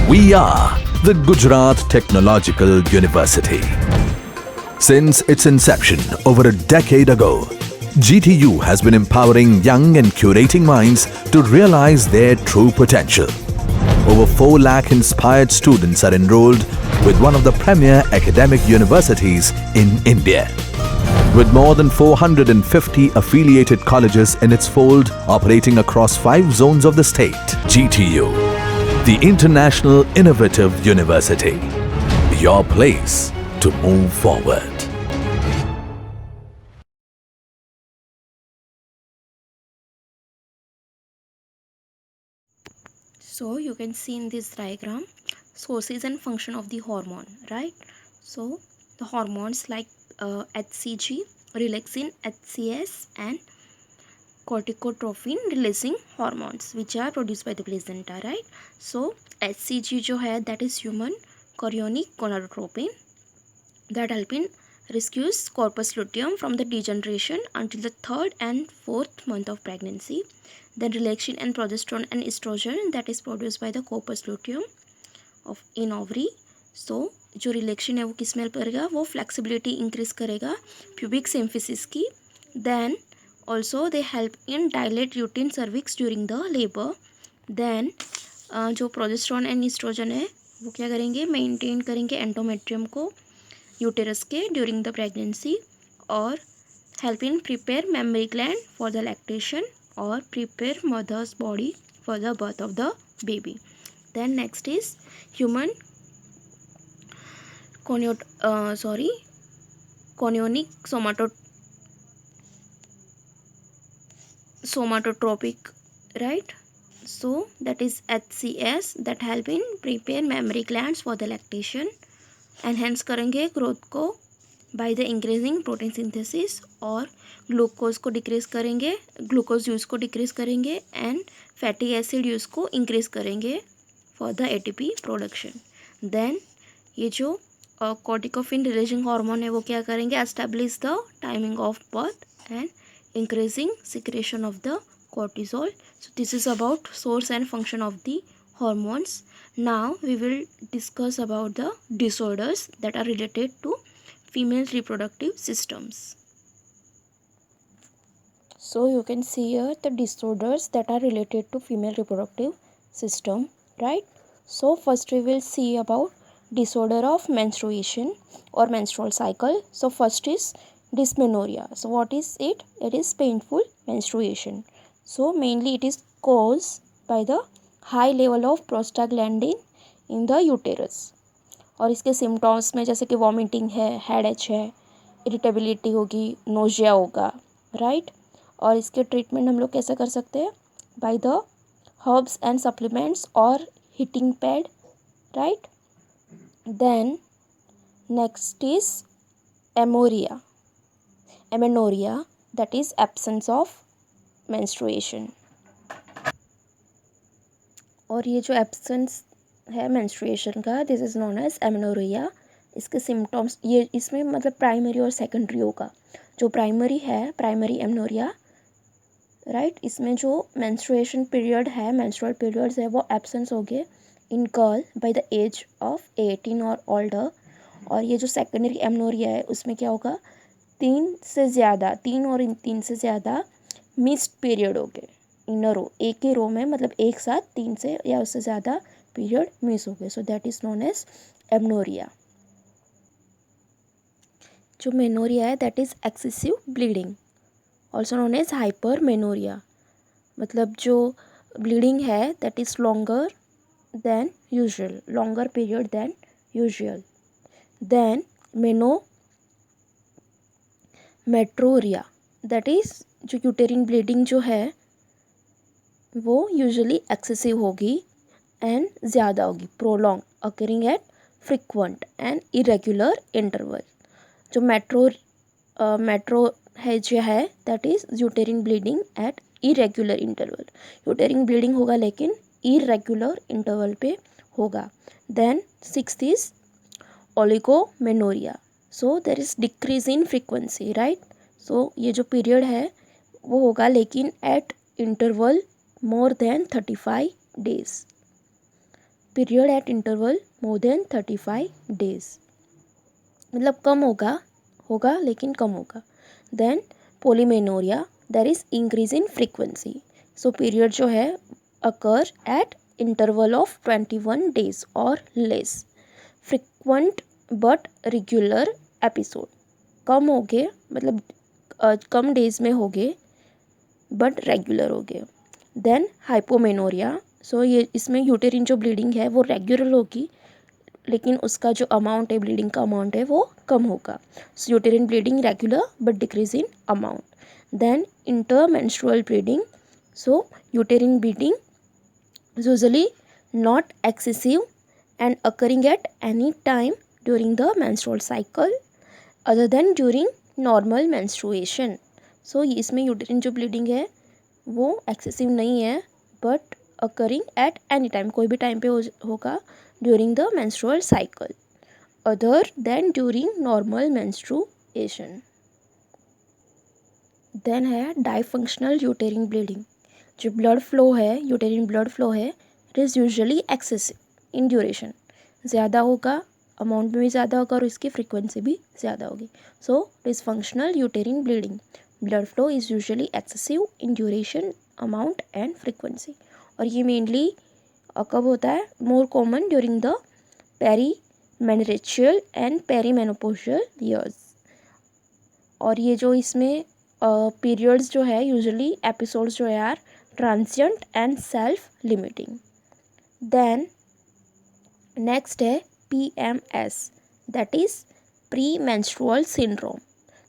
We are the Gujarat Technological University. Since its inception over a decade ago, GTU has been empowering young and curating minds to realize their true potential. Over 4 lakh inspired students are enrolled with one of the premier academic universities in India. With more than 450 affiliated colleges in its fold operating across 5 zones of the state, GTU, the International Innovative University, your place to move forward. So you can see in this diagram sources and function of the hormone, right? So the hormones like HCG, relaxin, HCS and corticotrophin releasing hormones which are produced by the placenta, right? So HCG जो है that is human chorionic gonadotropin that help in rescues corpus luteum from the degeneration until the 3rd and 4th month of pregnancy. Then relaxin and progesterone and estrogen that is produced by the corpus luteum of in ovary. So जो relaxation है वो किस में help करेगा, वो flexibility increase करेगा pubic symphysis की. Then also they help in dilate uterine cervix during the labour. Then जो प्रोजेस्टेरोन एंड एस्ट्रोजन है वो क्या करेंगे, मेंटेन करेंगे एंडोमेट्रियम को यूटेरस के ड्यूरिंग द प्रेगनेंसी और help in prepare mammary gland for the lactation और prepare mother's body for the birth of the baby. Then next is human conionic somatotropic, right? So that is HCS that help in prepare mammary glands for the lactation. Enhance करेंगे growth को by the increasing protein synthesis और glucose को decrease करेंगे, glucose use को decrease करेंगे and fatty acid use को increase करेंगे for the ATP production. Then ये जो कॉर्टिकोफिन रिलीजिंग हार्मोन है वो क्या करेंगे, establish the timing of birth and increasing secretion of the cortisol. So this is about source and function of the hormones. Now we will discuss about the disorders that are related to female reproductive systems. So you can see here the disorders that are related to female reproductive system, right? So first we will see about disorder of menstruation or menstrual cycle. So first is dysmenorrhea. So what is it? It is painful menstruation. So mainly it is caused by the high level of prostaglandin in the uterus. और इसके symptoms में जैसे कि vomiting है, हेडेच है, irritability होगी, nausea होगा, right? और इसके ट्रीटमेंट हम लोग कैसे कर सकते हैं, by the herbs and supplements और heating pad, right? Then next is amenorrhea that is absence of menstruation. और ये जो एब्सेंस है मेंस्ट्रुएशन का, this is known as amenorrhea. इसके सिम्टम्स ये इसमें मतलब प्राइमरी और सेकेंडरी होगा. जो प्राइमरी है, प्राइमरी एमेनोरिया, राइट, इसमें जो मेंस्ट्रुएशन पीरियड है, मेंस्ट्रुअल पीरियड्स है वो एब्सेंस हो गए in girl by the age of 18 और ओल्डर. और ये जो सेकेंडरी एमेनोरिया है उसमें क्या होगा, 3 और 3 से ज़्यादा मिस्ड पीरियड हो गए इन अ रो, एक ही रो में, मतलब एक साथ 3 से या उससे ज़्यादा पीरियड मिस हो गए. So that is known as amenorrhea. जो मेनोरिया है that is excessive bleeding, also known as hypermenorrhea. मतलब जो ब्लीडिंग है that is longer than usual, longer period than usual. Then metrorrhea that is जो uterine bleeding जो है वो usually excessive होगी एंड ज़्यादा होगी, prolong, occurring at frequent and irregular interval. जो मेट्रो है जो है that is uterine bleeding at irregular interval. Uterine bleeding होगा लेकिन इरेगुलर इंटरवल पे होगा. Then 6th is oligomenorrhea. So there is decrease in frequency, right? So ये जो पीरियड है वो होगा लेकिन at interval more than 35 days. Period at interval more than 35 days, मतलब कम होगा लेकिन कम होगा. Then polymenorrhoea, there is increase in frequency. So period जो है occur at interval of 21 days और less. Frequent but regular episode, कम हो गए मतलब कम डेज में हो गए बट रेगुलर हो गए. देन हाइपोमेनोरिया, सो ये इसमें यूटेरिन जो ब्लीडिंग है वो रेगुलर होगी लेकिन उसका जो अमाउंट है, ब्लीडिंग का अमाउंट है वो कम होगा. So uterine bleeding regular but decrease in amount. Then intermenstrual bleeding, so uterine bleeding usually not excessive and occurring at any time during the menstrual cycle other than during normal menstruation. सो इसमें यूटेरिन जो bleeding है वो excessive नहीं है but occurring at any time, कोई भी time पे होगा during the menstrual cycle other than during normal menstruation. Then है डाइफंक्शनल यूटेरिन ब्लीडिंग. जो ब्लड फ्लो है, यूटेरिन ब्लड फ्लो है, it is usually excessive in duration. ज़्यादा होगा, अमाउंट में भी ज़्यादा होगा और इसकी फ्रीक्वेंसी भी ज़्यादा होगी. So dysfunctional uterine bleeding, blood flow is usually excessive in duration, amount and frequency. और ये मेनली कब होता है? More common during the peri menarcheal and peri menopausal years. और ये जो इसमें पीरियड्स जो है यूजुअली एपिसोड्स जो है यार transient and self limiting. Then next है PMS, that is pre menstrual syndrome.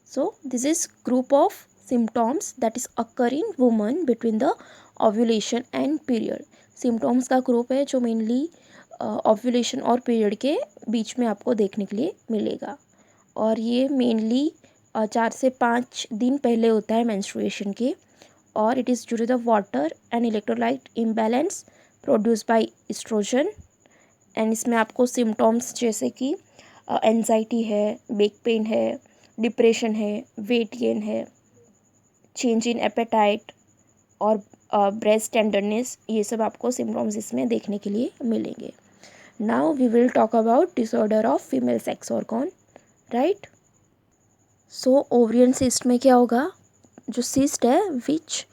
So this is group of symptoms that is occur in woman between the ovulation and period. Symptoms का group है जो mainly ovulation और period के बीच में आपको देखने के लिए मिलेगा. और ये मेनली 4 से 5 दिन पहले होता है मेंस्ट्रुएशन के. और it is due to the water and electrolyte imbalance produce by estrogen. And इसमें आपको सिम्टम्स जैसे कि एंजाइटी है, बैक पेन है, डिप्रेशन है, वेट गेन है, चेंज इन एपेटाइट और ब्रेस्ट टेंडरनेस, ये सब आपको सिम्टम्स इसमें देखने के लिए मिलेंगे. Now we will talk about disorder of female sex organ, right. So ovarian cyst में क्या होगा? जो सिस्ट है which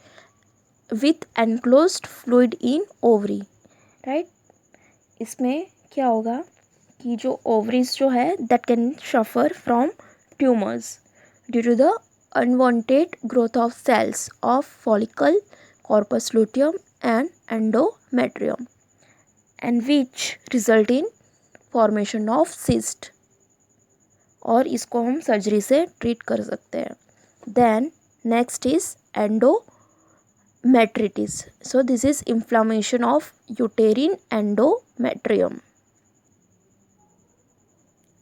with enclosed fluid in ovary, right. इसमें क्या होगा कि जो ओवरीज जो है that can suffer from tumours due to the unwanted growth of cells of follicle, corpus luteum and endometrium and which result in formation of cyst. और इसको हम सर्जरी से ट्रीट कर सकते हैं. Then next is endometritis. So this is inflammation of uterine endometrium.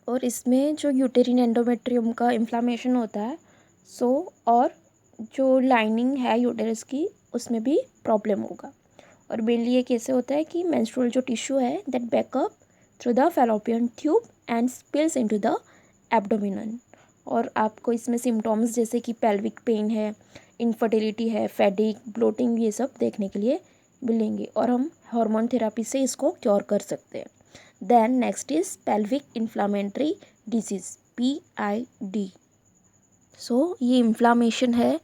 और इसमें जो यूटेरिन एंडोमेट्रियम का इन्फ्लामेशन होता है और जो लाइनिंग है यूटेरस की उसमें भी प्रॉब्लम होगा. और मेनली ये कैसे होता है कि मेंस्ट्रुअल जो टिश्यू है that backup through the fallopian tube and spills into the abdominal. और आपको इसमें सिम्टम्स जैसे कि पेल्विक पेन है, इनफर्टिलिटी है, फैटिग, ब्लोटिंग, ये सब देखने के लिए मिलेंगे. और हम हार्मोन थेरेपी से इसको क्योर कर सकते हैं. Then next is pelvic inflammatory disease, PID. So ये इन्फ्लामेशन है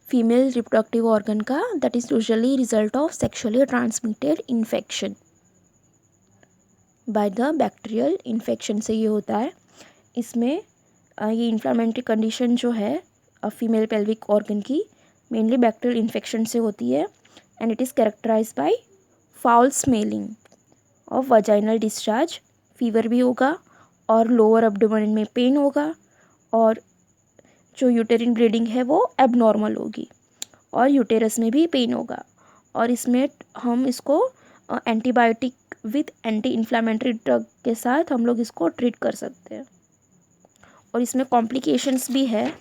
फीमेल रिप्रोडक्टिव ऑर्गन का that is usually result of sexually transmitted infection by the bacterial infection से ये होता है. इसमें ये इन्फ्लामेटरी कंडीशन जो है फीमेल पेल्विक ऑर्गन की मेनली बैक्टीरियल इन्फेक्शन से होती है. And it is characterise by foul smelling और वजाइनल डिस्चार्ज, फीवर भी होगा और लोअर एब्डोमेन में पेन होगा. और जो यूटेरिन ब्लीडिंग है वो एबनॉर्मल होगी और यूटेरस में भी पेन होगा. और इसमें हम इसको antibiotic with anti inflammatory drug के साथ हम लोग इसको ट्रीट कर सकते हैं. और इसमें कॉम्प्लिकेशंस भी है,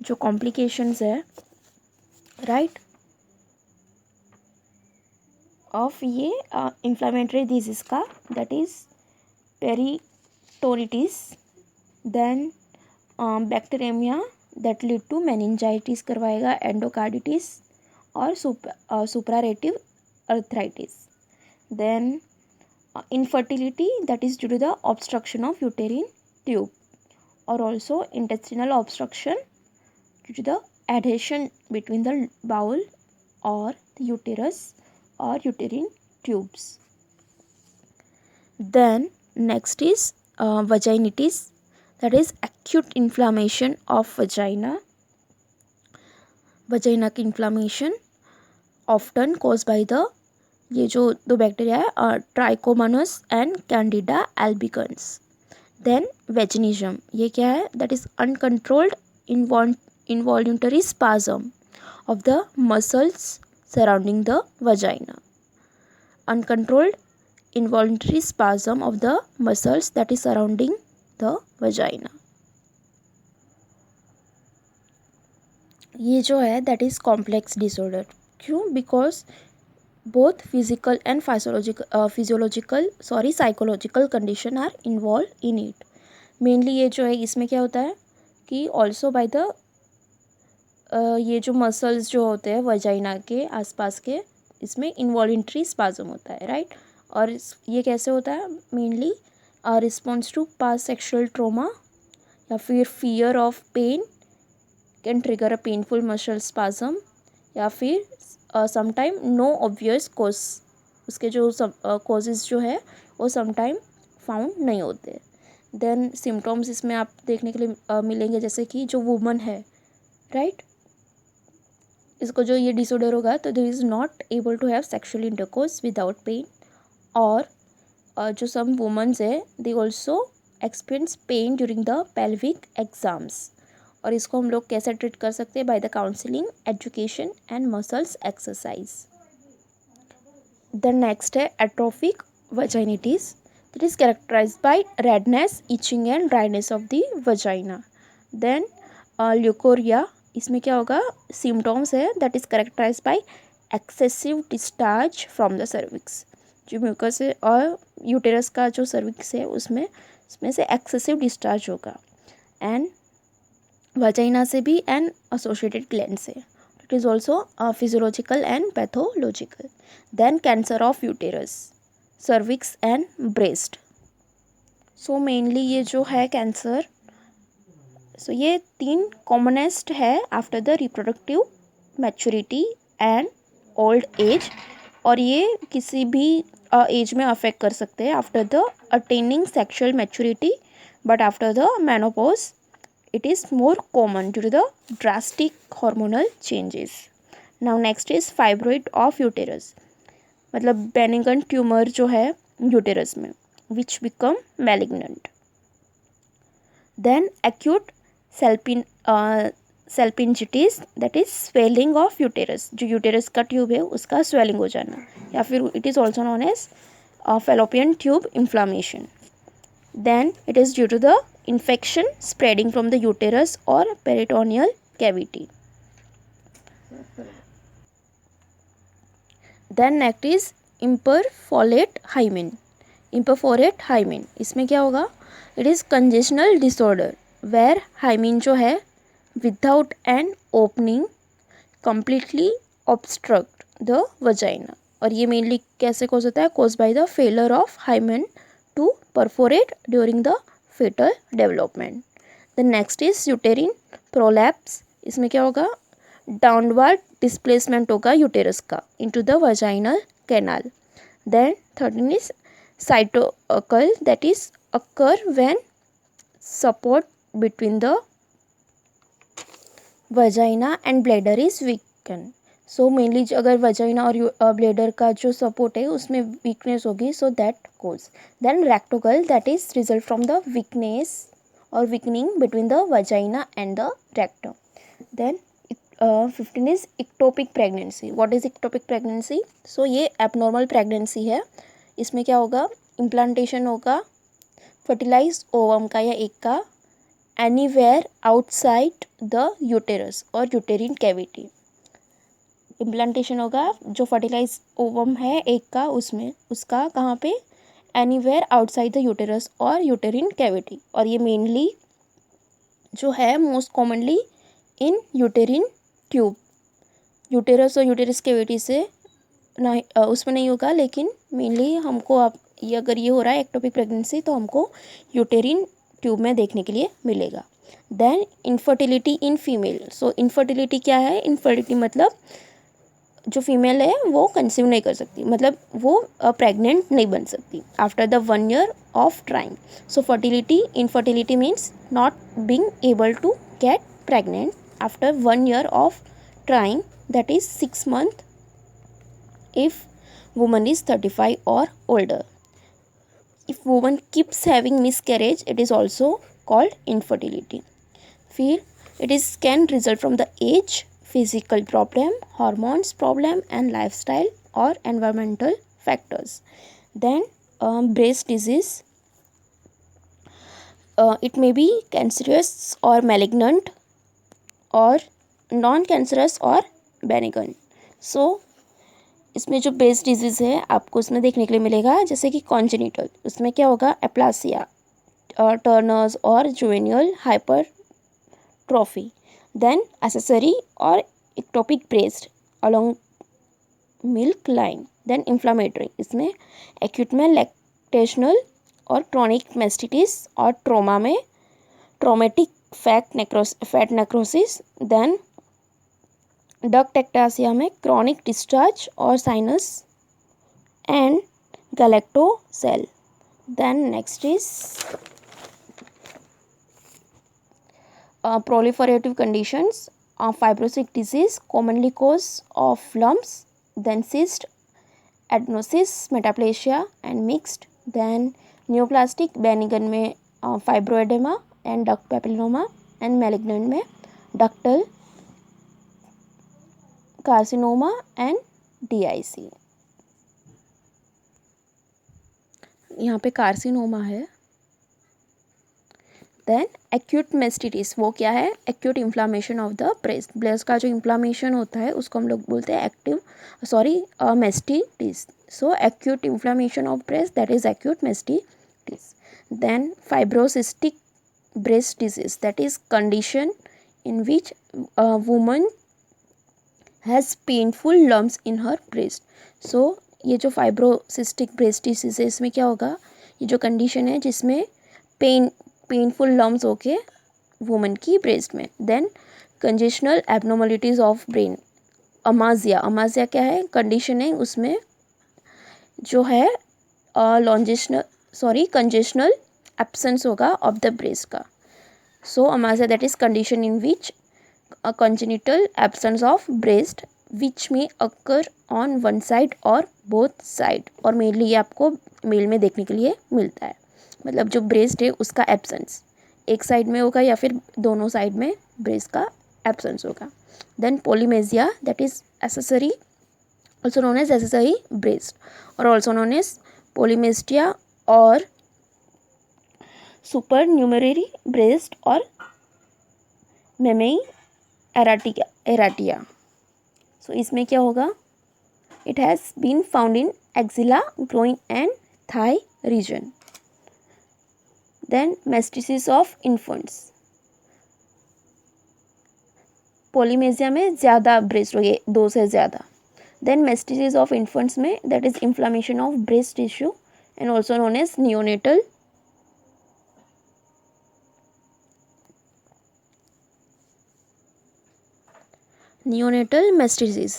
जो कॉम्प्लिकेशंस है राइट ऑफ ये इन्फ्लामेटरी डिजीज़ का, that is peritonitis, then bacteraemia that lead to meningitis करवाएगा, एंडोकार्डिटिस और suppurative arthritis. Then infertility, that is due to the obstruction of uterine tube, or also intestinal obstruction due to the adhesion between the bowel or the uterus or uterine tubes. Then next is vaginitis, that is acute inflammation of vagina. Vagina की inflammation often caused by the ये जो दो bacteria है trichomonas and candida albicans. Then vaginism, ये क्या है? That is uncontrolled involuntary spasm of the muscles surrounding the vagina. Uncontrolled involuntary spasm of the muscles that is surrounding the vagina. ये जो है दैट इज कॉम्प्लेक्स डिसऑर्डर. क्यों? Because both physical and psychological condition are involved in it. Mainly ये जो है इसमें क्या होता है कि also by the ये जो मसल्स जो होते हैं वजाइना के आसपास के, इसमें इनवॉल्यूंटरी स्पाज्म होता है, राइट. और ये कैसे होता है? Mainly response to past sexual trauma या फिर fear of pain can trigger a painful muscle spasm, या फिर समटाइम नो ऑब्वियस कॉज, उसके जो कॉजेज़ जो है वो समटाइम फाउंड नहीं होते. देन सिम्टम्स इसमें आप देखने के लिए मिलेंगे, जैसे कि जो वुमन है, राइट, इसको जो ये डिसऑर्डर होगा तो they is not able to have sexual intercourse without pain. और जो सम वुमेन्स है they also experience pain during the pelvic exams. और इसको हम लोग कैसे ट्रीट कर सकते हैं? By the counselling, education and muscles exercise. Then next है atrophic vaginitis, that is characterised by redness, itching and dryness of the vagina. Then leucorrhoea, इसमें क्या होगा? सिम्टम्स है that is characterised bye excessive discharge from the cervix. जो mucus है और uterus का जो सर्विक्स है उसमें से एक्सेसिव डिस्चार्ज होगा. एंड वजाइना से भी एंड एसोसिएटेड ग्लैंड से. It is also physiological and pathological. Then cancer of uterus, cervix and breast. So mainly ये जो है कैंसर, सो ये 3 कॉमनेस्ट है after the reproductive maturity and old age. और ये किसी भी एज में अफेक्ट कर सकते हैं after the attaining sexual maturity, but after the menopause it is more common due to the drastic hormonal changes. Now next is fibroid of uterus, मतलब बेनिगन tumour जो है यूटेरस में which become malignant. Then acute salpingitis, that is swelling of uterus, जो uterus का tube है उसका swelling हो जाना, या फिर it is also known as fallopian tube inflammation. Then it is due to the infection spreading from the uterus or peritoneal cavity. Then next is imperforate hymen. Imperforate hymen, इसमें क्या होगा? It is congestional disorder where hymen जो है without an opening completely obstruct the vagina. और ये mainly कैसे cause होता है? Cause by the failure of hymen to perforate during the fetal development. The next is uterine prolapse. इसमें क्या होगा? डाउनवर्ड डिस्प्लेसमेंट होगा यूटेरस का into the vaginal canal. Then 13 is cytocal, that is occur when support between the vagina and bladder is weakened. So mainly अगर vagina और bladder का जो support है उसमें वीकनेस होगी, so that cause. Then rectocele, that is result from the weakness और weakening between the vagina and the rectum. Then 15 is ectopic pregnancy. What is ectopic pregnancy? So ये abnormal pregnancy है. इसमें क्या होगा? Implantation होगा fertilise ovum का या egg का एनीवेयर आउटसाइड द यूटेरस और यूटेरिन कैविटी. इम्प्लांटेशन होगा जो फर्टिलाइज ओवम है एक का, उसमें उसका कहाँ पे? एनीवेयर आउटसाइड द यूटेरस और यूटेरिन कैविटी. और ये मेनली जो है most commonly in यूटेरिन tube, uterus और यूटेरस कैविटी से उसमें नहीं होगा, लेकिन मेनली हमको आप ये अगर ये हो रहा है एक्टोपिक प्रेगनेंसी तो हमको यूटेरिन ट्यूब में देखने के लिए मिलेगा। Then infertility in female. So infertility क्या है? इनफर्टिलिटी मतलब जो फीमेल है वो कंसीव नहीं कर सकती, मतलब वो प्रेग्नेंट नहीं बन सकती after the 1 year of trying. So fertility, infertility means not being able to get pregnant after 1 year of trying, that is 6 months if woman is 35 or older. If woman keeps having miscarriage, it is also called infertility. फिर it is can result from the age, physical problem, hormones problem and lifestyle or environmental factors. Then breast disease, it may be cancerous or malignant और non cancerous और बेनिगन। सो इसमें जो breast disease है आपको इसमें देखने के लिए मिलेगा, जैसे कि कॉन्जेनिटल, उसमें क्या होगा? एप्लासिया, टर्नर्स और जुवेनियल हाइपरट्रॉफी। देन एसेसरी और ectopic breast along milk line. Then inflammatory, इसमें एक्यूट में लैक्टेशनल और क्रॉनिक मेस्टिटिस और ट्रोमा में traumatic fat necrosis. Then duct ectasia में क्रॉनिक डिस्चार्ज और sinus and galactocele. Then next is proliferative conditions, fibrotic disease commonly cause of lumps, then cyst, adenosis, metaplasia and mixed, then neoplastic benign में fibroedema and duct papilloma and malignant में ductal carcinoma and DIC। यहाँ पे carcinoma है। Then acute मेस्टिटिस, वो क्या है? Acute inflammation of the breast. Breast का जो इन्फ्लामेशन होता है उसको हम लोग बोलते हैं mastitis. So acute inflammation of breast, that is acute mastitis. Then fibrocystic breast disease, that is condition in which woman has painful lumps in her breast. So ये जो फाइब्रोसिस्टिक ब्रेस्ट डिजीज है इसमें क्या होगा? ये जो कंडीशन है जिसमें पेनफुल लम्स होके वुमन की ब्रेस्ट में। Then congenital abnormalities of brain, amastia. Amastia क्या है? कंडीशन है उसमें जो है कंजेशनल एब्सेंस होगा ऑफ द ब्रेस्ट का। So amastia that is condition in which a congenital absence of breast which may occur on one side or both side, और mainly ये आपको मेल में देखने के लिए मिलता है, मतलब जो ब्रेस्ट है उसका एब्सेंस एक साइड में होगा या फिर दोनों साइड में ब्रेस्ट का एब्सेंस होगा। Then polymastia, that is accessory, also known as accessory breast और ऑल्सो नोन एज पोलीमेस्टिया और सुपर न्यूमररी ब्रेस्ट और मेमेई एराटिया। सो इसमें क्या होगा? It has been found in axilla, groin and thigh region. Then mastitis of infants, polymastia में ज़्यादा breast हो गए, 2 से ज़्यादा। देन मेस्टिसिस ऑफ इन्फेंट्स में that is inflammation of breast tissue and also known as neonatal mastitis.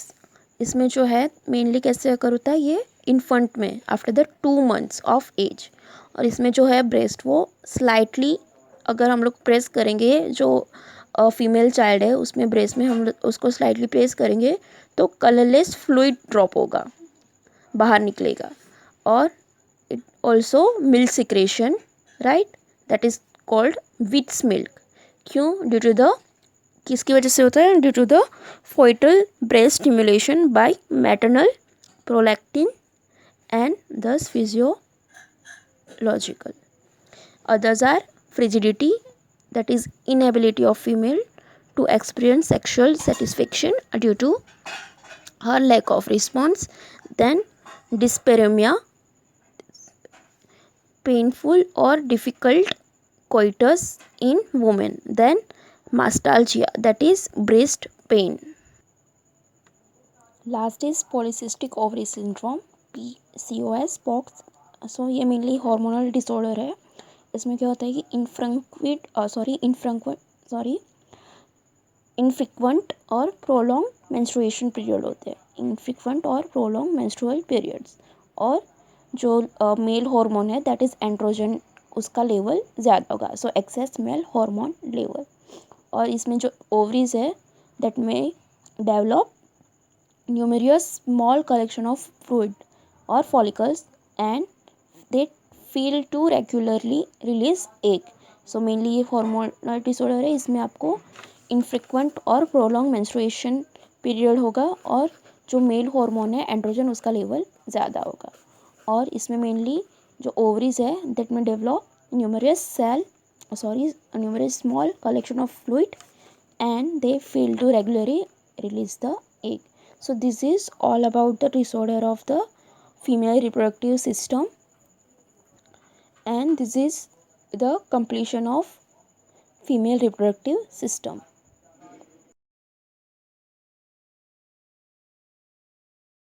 इसमें जो है मेनली कैसे अकर होता है? ये इन्फेंट में आफ्टर द 2 months ऑफ एज। और इसमें जो है ब्रेस्ट वो स्लाइटली, अगर हम लोग प्रेस करेंगे, जो फीमेल चाइल्ड है उसमें ब्रेस्ट में हम उसको स्लाइटली प्रेस करेंगे तो कलरलेस फ्लूइड ड्रॉप होगा, बाहर निकलेगा। और it also milk secretion, right, that is called witch's milk. क्यों? ड्यू टू द, किसकी वजह से होता है? Due to the foetal breast stimulation by maternal prolactin and this physiological. Others are frigidity, that is inability of female to experience sexual satisfaction due to her lack of response. Then dyspareunia, painful और difficult coitus in women. Then mastalgia, that is breast pain. Last is polycystic ovary syndrome, PCOS, pox. So ये mainly hormonal disorder है। इसमें क्या होता है कि infrequent और prolong menstruation period होते हैं, इनफ्रिक्वेंट और प्रोलॉन्ग मेंस्ट्रुअल पीरियड्स। और जो मेल हार्मोन है दैट इज़ एंड्रोजन, उसका लेवल ज़्यादा होगा, सो एक्सेस मेल हार्मोन लेवल। और इसमें जो ओवरीज है दैट में develop numerous small collection of fluid or follicles and they fail to regularly release egg। So mainly ये hormonal disorder है, इसमें आपको infrequent और prolonged menstruation period होगा और जो मेल हार्मोन है एंड्रोजन उसका लेवल ज़्यादा होगा। और इसमें मेनली जो ओवरीज है दैट में develop numerous small collection of fluid and they fail to regularly release the egg। So this is all about the disorder of the female reproductive system, and this is the completion of female reproductive system.